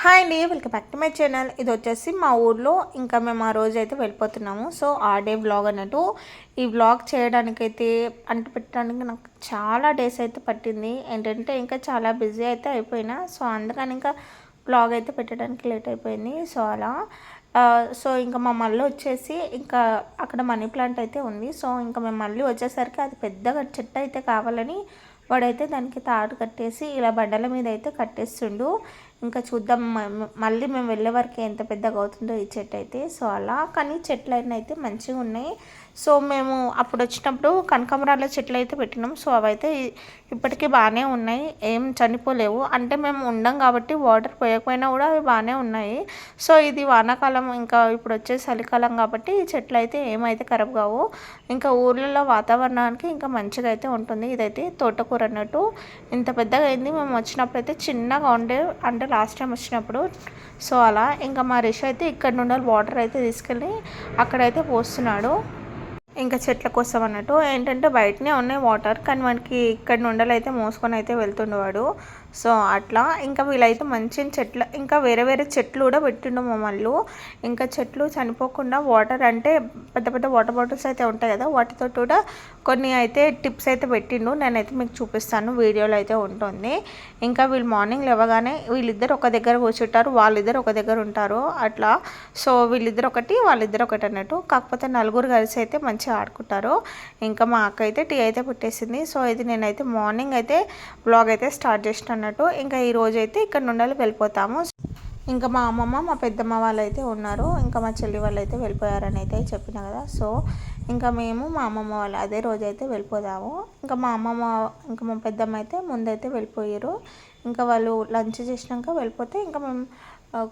Hi అండి, welcome back to my channel. ఇది వచ్చేసి మా ఊర్లో ఇంకా మేము ఆ రోజు అయితే వెళ్ళిపోతున్నాము. సో ఆ డే వ్లాగ్ అన్నట్టు. ఈ వ్లాగ్ చేయడానికైతే పెట్టడానికి నాకు చాలా డేస్ అయితే పట్టింది. ఏంటంటే ఇంకా చాలా బిజీ అయితే అయిపోయినా. సో అందుకని ఇంకా వ్లాగ్ అయితే పెట్టడానికి లేట్ అయిపోయింది. సో అలా సో ఇంకా మా మళ్ళీ వచ్చేసి ఇంకా అక్కడ మనీ ప్లాంట్ అయితే ఉంది. సో ఇంకా మేము మళ్ళీ వచ్చేసరికి అది పెద్దగా చెట్టు అయితే కావాలని వాడైతే దానికి తాడు కట్టేసి ఇలా బండల మీద అయితే కట్టేస్తుండు. ఇంకా చూద్దాం మళ్ళీ మేము వెళ్ళే వరకు ఎంత పెద్దగా అవుతుందో ఈ చెట్టు అయితే. సో అలా కానీ చెట్లు అయితే మంచిగా ఉన్నాయి. సో మేము అప్పుడు వచ్చినప్పుడు కనకాంబరాల చెట్లు అయితే పెట్టినాం. సో అవైతే ఇప్పటికీ బాగానే ఉన్నాయి, ఏం చనిపోలేవు. అంటే మేము ఉండం కాబట్టి వాటర్ పోయకపోయినా కూడా అవి బాగానే ఉన్నాయి. సో ఇది వానాకాలం, ఇంకా ఇప్పుడు వచ్చే చలికాలం కాబట్టి ఈ చెట్లు అయితే ఏమైతే ఖరాబ్ కావు. ఇంకా ఊర్లలో వాతావరణానికి ఇంకా మంచిగా అయితే ఉంటుంది. ఇదైతే తోటకూర అన్నట్టు ఇంత పెద్దగా అయింది. మేము వచ్చినప్పుడు అయితే చిన్నగా ఉండే, అంటే లాస్ట్ టైం వచ్చినప్పుడు. సో అలా ఇంకా మా రిష్ అయితే ఇక్కడ నుండి వాటర్ అయితే తీసుకెళ్ళి అక్కడైతే పోస్తున్నాడు. ఇంకా చెట్ల కోసం అన్నట్టు. ఏంటంటే బయటనే ఉన్నాయి వాటర్, కానీ మనకి ఇక్కడ నుండి అయితే మోసుకొని అయితే వెళ్తుండేవాడు. సో అట్లా ఇంకా వీళ్ళైతే మంచి చెట్లు, ఇంకా వేరే వేరే చెట్లు కూడా పెట్టిండు మమ్మల్ని. ఇంకా చెట్లు చనిపోకుండా వాటర్, అంటే పెద్ద పెద్ద వాటర్ బాటిల్స్ అయితే ఉంటాయి కదా, వాటితో కూడా కొన్ని అయితే టిప్స్ అయితే పెట్టిండు. నేనైతే మీకు చూపిస్తాను, వీడియోలో అయితే ఉంటుంది. ఇంకా వీళ్ళు మార్నింగ్ లేవగానే వీళ్ళిద్దరు ఒక దగ్గర కూర్చుంటారు, వాళ్ళిద్దరు ఒక దగ్గర ఉంటారు అట్లా. సో వీళ్ళిద్దరు ఒకటి, వాళ్ళిద్దరు ఒకటి అన్నట్టు. కాకపోతే నలుగురు కలిసి అయితే మంచిగా ఆడుకుంటారు. ఇంకా మా అక్క అయితే టీ అయితే పెట్టేసింది. సో ఇది నేనైతే మార్నింగ్ అయితే బ్లాగ్ అయితే స్టార్ట్ చేసిన అన్నట్టు. ఇంకా ఈ రోజు అయితే ఇక్కడ నుండి వెళ్ళిపోతాము. ఇంకా మా అమ్మమ్మ, మా పెద్దమ్మ వాళ్ళు అయితే ఉన్నారు. ఇంకా మా చెల్లి వాళ్ళు అయితే వెళ్ళిపోయారని అయితే చెప్పిన కదా. సో ఇంకా మేము మా అమ్మమ్మ వాళ్ళు అదే రోజు అయితే వెళ్ళిపోదాము. ఇంకా మా అమ్మమ్మ, ఇంకా మా పెద్దమ్మ అయితే ముందైతే వెళ్ళిపోయారు. ఇంకా వాళ్ళు లంచ్ చేసినాక వెళ్ళిపోతే ఇంకా మేము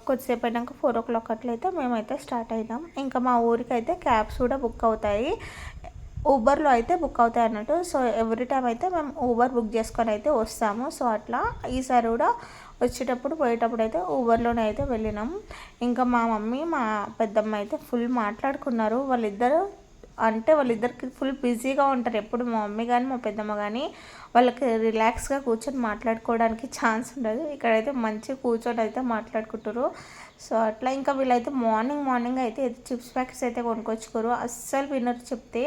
కొద్దిసేపు అయినాక 4 o'clock అట్లయితే మేమైతే స్టార్ట్ అయినాం. ఇంకా మా ఊరికి అయితే క్యాబ్స్ కూడా బుక్ అవుతాయి, ఊబర్లో అయితే బుక్ అవుతాయి అన్నట్టు. సో ఎవ్రీ టైం అయితే మేము ఊబర్ బుక్ చేసుకొని అయితే వస్తాము. సో అట్లా ఈసారి కూడా వచ్చేటప్పుడు పోయేటప్పుడు అయితే ఊబర్లోనే అయితే వెళ్ళినాం. ఇంకా మా మమ్మీ, మా పెద్దమ్మ అయితే ఫుల్ మాట్లాడుకున్నారు. వాళ్ళిద్దరికి ఫుల్ బిజీగా ఉంటారు ఎప్పుడు. మా మమ్మీ కానీ మా పెద్దమ్మ కానీ వాళ్ళకి రిలాక్స్గా కూర్చొని మాట్లాడుకోవడానికి ఛాన్స్ ఉండదు. ఇక్కడైతే మంచిగా కూర్చొని అయితే మాట్లాడుకుంటారు. సో అట్లా ఇంకా వీళ్ళైతే మార్నింగ్ అయితే చిప్స్ ప్యాకెట్స్ అయితే కొనుక్కొచ్చుకోరు, అస్సలు వినరు చెప్తే.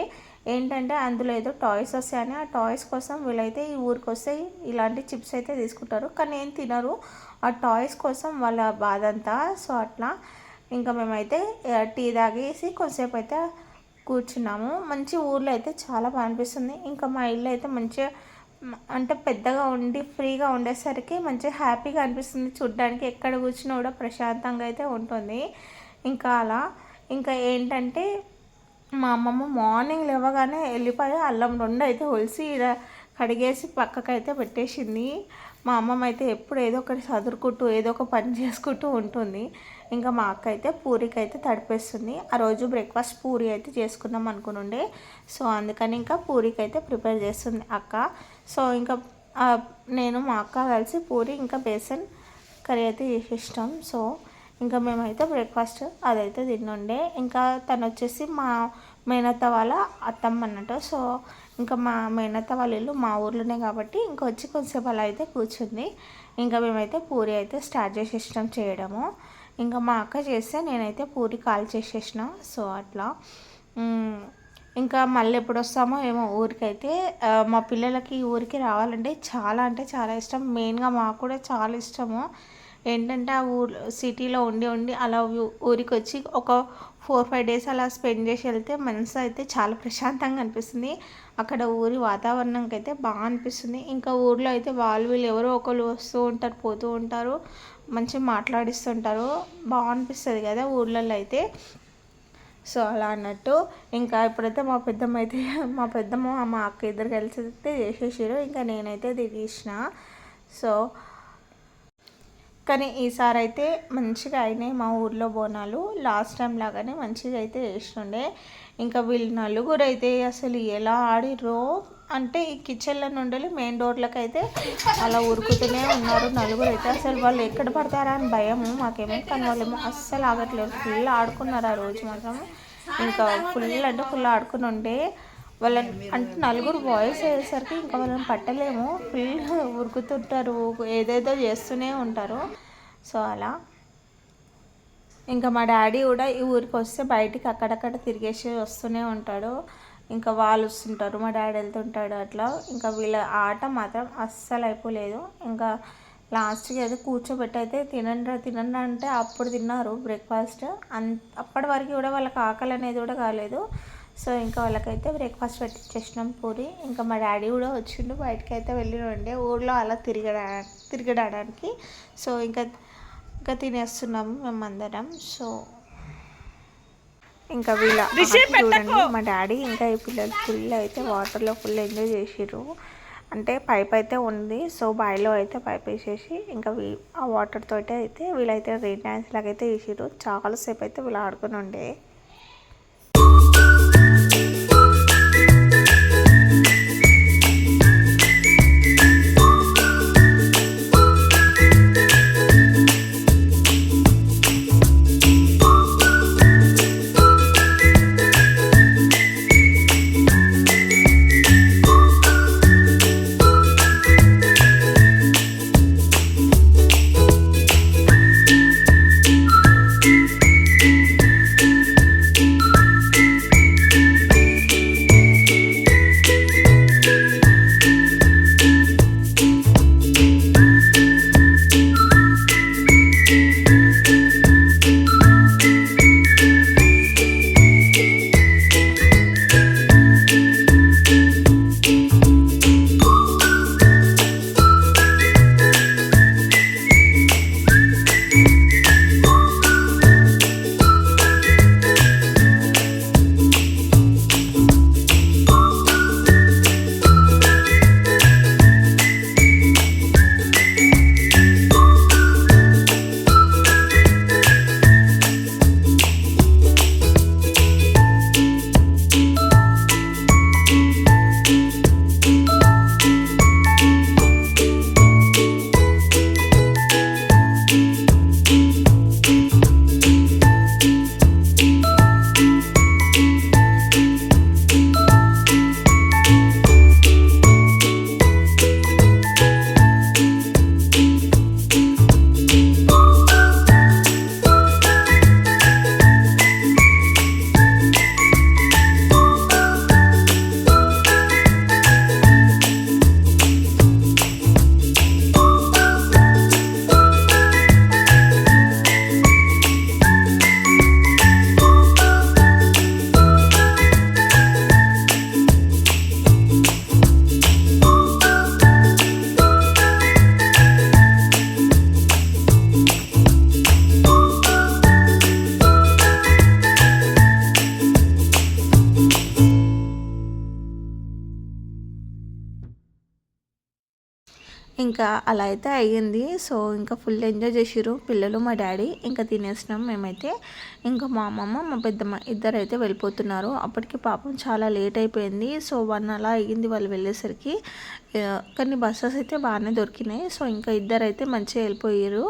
ఏంటంటే అందులో ఏదో టాయ్స్ వస్తాయని ఆ టాయ్స్ కోసం వీళ్ళైతే ఈ ఊరికి వస్తే ఇలాంటి చిప్స్ అయితే తీసుకుంటారు, కానీ ఏం తినరు ఆ టాయ్స్ కోసం వాళ్ళ బాధ అంతా. సో అట్లా ఇంకా మేమైతే టీ తాగేసి కొంతసేపు అయితే కూర్చున్నాము. మంచి ఊర్లో అయితే చాలా బాగా అనిపిస్తుంది. ఇంకా మా ఇల్లు అయితే మంచిగా, అంటే పెద్దగా ఉండి ఫ్రీగా ఉండేసరికి మంచిగా హ్యాపీగా అనిపిస్తుంది చూడ్డానికి. ఎక్కడ కూర్చున్నా కూడా ప్రశాంతంగా అయితే ఉంటుంది. ఇంకా అలా ఇంకా ఏంటంటే మా అమ్మమ్మ మార్నింగ్ లేవగానే వెళ్ళిపోయి అల్లం 2 అయితే ఒలిసి కడిగేసి పక్కకైతే పెట్టేసింది. మా అమ్మమ్మ అయితే ఎప్పుడు ఏదో ఒకటి చదువుకుంటూ ఏదో ఒక పని చేసుకుంటూ ఉంటుంది. ఇంకా మా అక్క అయితే పూరికి అయితే తడిపేస్తుంది. ఆ రోజు బ్రేక్ఫాస్ట్ పూరి అయితే చేసుకుందాం అనుకునుండే. సో అందుకని ఇంకా పూరికి అయితే ప్రిపేర్ చేస్తుంది అక్క. సో ఇంకా నేను మా అక్క కలిసి పూరి ఇంకా బేసన్ కర్రీ అయితే చేసేస్తాం. సో ఇంకా మేమైతే బ్రేక్ఫాస్ట్ అదైతే తిన్నుండే. ఇంకా తను వచ్చేసి మా మేనత్త వాళ్ళ అత్తమ్మ అన్నట్టు. సో ఇంకా మా మేనత్త వాళ్ళ ఇల్లు మా ఊర్లోనే కాబట్టి ఇంకా వచ్చి కొంచెంసేపు అలా అయితే కూర్చుంది. ఇంకా మేమైతే పూరి అయితే స్టార్ట్ చేసేసినాం చేయడము. ఇంకా మా అక్క చేస్తే నేనైతే పూరి కాల్ చేసేసిన. సో అట్లా ఇంకా మళ్ళీ ఎప్పుడు వస్తామో ఏమో ఊరికైతే. మా పిల్లలకి ఊరికి రావాలంటే చాలా, అంటే చాలా ఇష్టం. మెయిన్గా మాకు కూడా చాలా ఇష్టము. ఏంటంటే ఆ సిటీలో ఉండి అలా ఊరికి వచ్చి ఒక 4-5 days అలా స్పెండ్ చేసి వెళ్తే మనసు అయితే చాలా ప్రశాంతంగా అనిపిస్తుంది. అక్కడ ఊరి వాతావరణంకి అయితే బాగా అనిపిస్తుంది. ఇంకా ఊర్లో అయితే వీళ్ళు ఎవరో ఒకరు వస్తూ ఉంటారు, పోతూ ఉంటారు, మంచిగా మాట్లాడిస్తుంటారు, బాగా అనిపిస్తుంది కదా ఊర్లలో అయితే. సో అలా అన్నట్టు ఇంకా ఇప్పుడైతే మా పెద్దమ్మ మా అక్క ఇద్దరు కలిసి అయితే చేసేసారు. ఇంకా నేనైతే తీసిన. సో కానీ ఈసారి అయితే మంచిగా అయినాయి మా ఊర్లో బోనాలు. లాస్ట్ టైం లాగానే మంచిగా అయితే చేస్తుండే. ఇంకా వీళ్ళు నలుగురు అయితే అసలు ఎలా ఆడిర్రో, అంటే ఈ కిచెన్ల నుండి మెయిన్ డోర్లకు అయితే అలా ఉరుకుతూనే ఉన్నారు నలుగురు అయితే. అసలు వాళ్ళు ఎక్కడ పడతారా అని భయము మాకేమో, కానీ వాళ్ళేమో అస్సలు ఆగట్లేదు. ఫుల్ ఆడుకున్నారు ఆ రోజు మాత్రం. ఇంకా ఫుల్ ఆడుకుని ఉండే వాళ్ళని. అంటే నలుగురు బాయ్స్ అయ్యేసరికి ఇంకా వాళ్ళని పట్టలేము, ఫుల్ ఉరుకుతుంటారు, ఏదేదో చేస్తూనే ఉంటారు. సో అలా ఇంకా మా డాడీ కూడా ఈ ఊరికి వస్తే బయటికి అక్కడక్కడ తిరిగేసి వస్తూనే ఉంటాడు. ఇంకా వాళ్ళు వస్తుంటారు, మా డాడీ వెళ్తుంటాడు అట్లా. ఇంకా వీళ్ళ ఆట మాత్రం అస్సలు అయిపోలేదు. ఇంకా లాస్ట్కి అయితే కూర్చోబెట్టి అయితే తినండి అంటే అప్పుడు తిన్నారు బ్రేక్ఫాస్ట్. అప్పటి వరకు కూడా వాళ్ళకి ఆకలి అనేది కూడా కాలేదు. సో ఇంకా వాళ్ళకైతే బ్రేక్ఫాస్ట్ పెట్టించేసినాం పూరి. ఇంకా మా డాడీ కూడా వచ్చిండు, బయటకి అయితే వెళ్ళిండే ఊళ్ళో అలా తిరగడానికి. సో ఇంకా తినేస్తున్నాము మేమందరం. సో ఇంకా వీళ్ళ చూడండి మా డాడీ ఇంకా ఈ పిల్లలు ఫుల్ అయితే వాటర్లో ఫుల్ ఎంజాయ్ చేసిర్రు. అంటే పైప్ అయితే ఉంది, సో బాయిలో అయితే పైప్ వేసేసి ఇంకా ఆ వాటర్ తోటి అయితే వీళ్ళైతే రెయిన్ డ్యాన్స్ లాగా అయితే వేసిర్రు. చాలాసేపు అయితే వీళ్ళు ఆడుకుని ఉండే. ఇంకా అలా అయితే అయ్యింది. సో ఇంకా ఫుల్ ఎంజాయ్ చేసిర్రు పిల్లలు, మా డాడీ. ఇంకా తినేసినాం మేమైతే. ఇంకా మా అమ్మమ్మ, మా పెద్దమ్మ ఇద్దరు అయితే వెళ్ళిపోతున్నారు. అప్పటికి పాపం చాలా లేట్ అయిపోయింది. సో 1 అలా అయ్యింది వాళ్ళు వెళ్ళేసరికి. కానీ బస్సెస్ అయితే బాగానే దొరికినాయి. సో ఇంకా ఇద్దరు అయితే మంచిగా వెళ్ళిపోయారు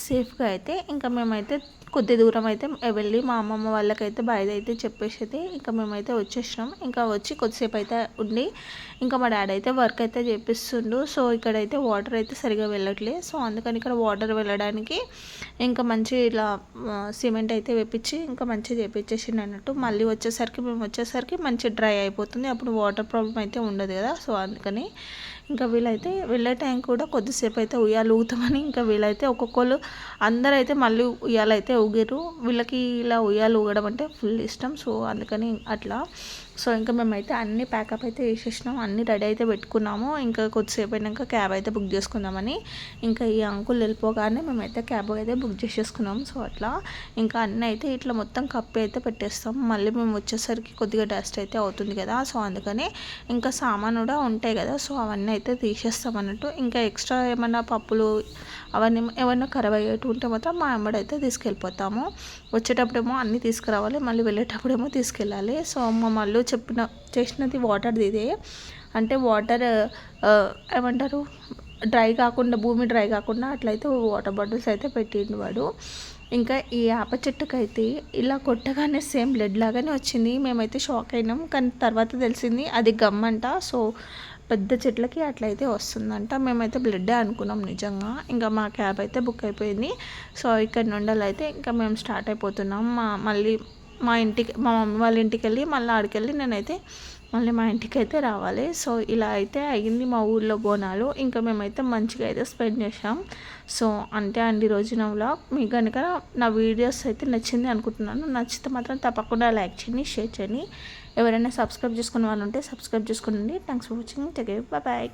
సేఫ్గా అయితే. ఇంకా మేమైతే కొద్ది దూరం అయితే వెళ్ళి మా అమ్మమ్మ వాళ్ళకైతే బాయ్ అయితే చెప్పేసి అయితే ఇంకా మేమైతే వచ్చేసినాం. ఇంకా వచ్చి కొద్దిసేపు అయితే ఉండి ఇంకా మా డాడీ అయితే వర్క్ అయితే చేపిస్తుండు. సో ఇక్కడైతే వాటర్ అయితే సరిగా వెళ్ళట్లేదు. సో అందుకని ఇక్కడ వాటర్ వెళ్ళడానికి ఇంకా మంచి ఇలా సిమెంట్ అయితే వేపించి ఇంకా మంచిగా చేపించేసిండు అన్నట్టు. మళ్ళీ మేము వచ్చేసరికి మంచి డ్రై అయిపోతుంది, అప్పుడు వాటర్ ప్రాబ్లం అయితే ఉండదు కదా. సో అందుకని ఇంకా వీళ్ళైతే వెళ్ళే టైం కూడా కొద్దిసేపు అయితే ఉయ్యాలు ఊగుతామని ఇంకా వీళ్ళైతే ఒక్కొక్కరు అందరైతే మళ్ళీ ఉయ్యాలైతే ఊగిరు. వీళ్ళకి ఇలా ఉయ్యాలు ఊగడం అంటే ఫుల్ ఇష్టం. సో అందుకని అట్లా. సో ఇంకా మేమైతే అన్ని ప్యాకప్ అయితే వేసేసినాం, అన్ని రెడీ అయితే పెట్టుకున్నాము. ఇంకా కొద్దిసేపు అయినాక క్యాబ్ అయితే బుక్ చేసుకుందామని ఇంకా ఈ అంకుల్ వెళ్ళిపోగానే మేమైతే క్యాబ్ అయితే బుక్ చేసేసుకున్నాం. సో అట్లా ఇంకా అన్నీ అయితే ఇట్లా మొత్తం కప్పి అయితే పెట్టేస్తాం. మళ్ళీ మేము వచ్చేసరికి కొద్దిగా డస్ట్ అయితే అవుతుంది కదా. సో అందుకని ఇంకా సామాన్ కూడా ఉంటాయి కదా, సో అవన్నీ అయితే తీసేస్తాం అన్నట్టు. ఇంకా ఎక్స్ట్రా ఏమన్నా పప్పులు అవన్నీ ఏమన్నా ఖరాబ్ అయ్యేట్టు ఉంటే మాత్రం మా అమ్మడైతే తీసుకెళ్ళిపోతాము. వచ్చేటప్పుడేమో అన్నీ తీసుకురావాలి, మళ్ళీ వెళ్ళేటప్పుడేమో తీసుకెళ్ళాలి. సో మా మళ్ళీ చేసినది వాటర్ది ఇదే. అంటే వాటర్ ఏమంటారు, భూమి డ్రై కాకుండా అట్లయితే వాటర్ బాటిల్స్ అయితే పెట్టిండు వాడు. ఇంకా ఈ వేప చెట్టుకైతే ఇలా కొట్టగానే సేమ్ బ్లడ్ లాగానే వచ్చింది. మేమైతే షాక్ అయినాం, కానీ తర్వాత తెలిసింది అది గమ్ అంట. సో పెద్ద చెట్లకి అట్లయితే వస్తుందంట. మేమైతే బ్లడ్డే అనుకున్నాం నిజంగా. ఇంకా మా క్యాబ్ అయితే బుక్ అయిపోయింది. సో ఇక్కడ నుండి అయితే ఇంకా మేము స్టార్ట్ అయిపోతున్నాం. మళ్ళీ మా మమ్మీ వాళ్ళ ఇంటికి వెళ్ళి మళ్ళీ ఆడికెళ్ళి నేనైతే మళ్ళీ మా ఇంటికి అయితే రావాలి. సో ఇలా అయితే అయ్యింది మా ఊళ్ళో బోనాలు. ఇంకా మేమైతే మంచిగా అయితే స్పెండ్ చేసాం. సో అంతే అండి రోజు నా వ్లాగ్. మీకు కనుక నా వీడియోస్ అయితే నచ్చింది అనుకుంటున్నాను. నచ్చితే మాత్రం తప్పకుండా లైక్ చేయండి, షేర్ చేయండి. ఎవరైనా సబ్స్క్రైబ్ చేసుకునే వాళ్ళు ఉంటే సబ్స్క్రైబ్ చేసుకోండి. Thanks for watching. Take care, bye.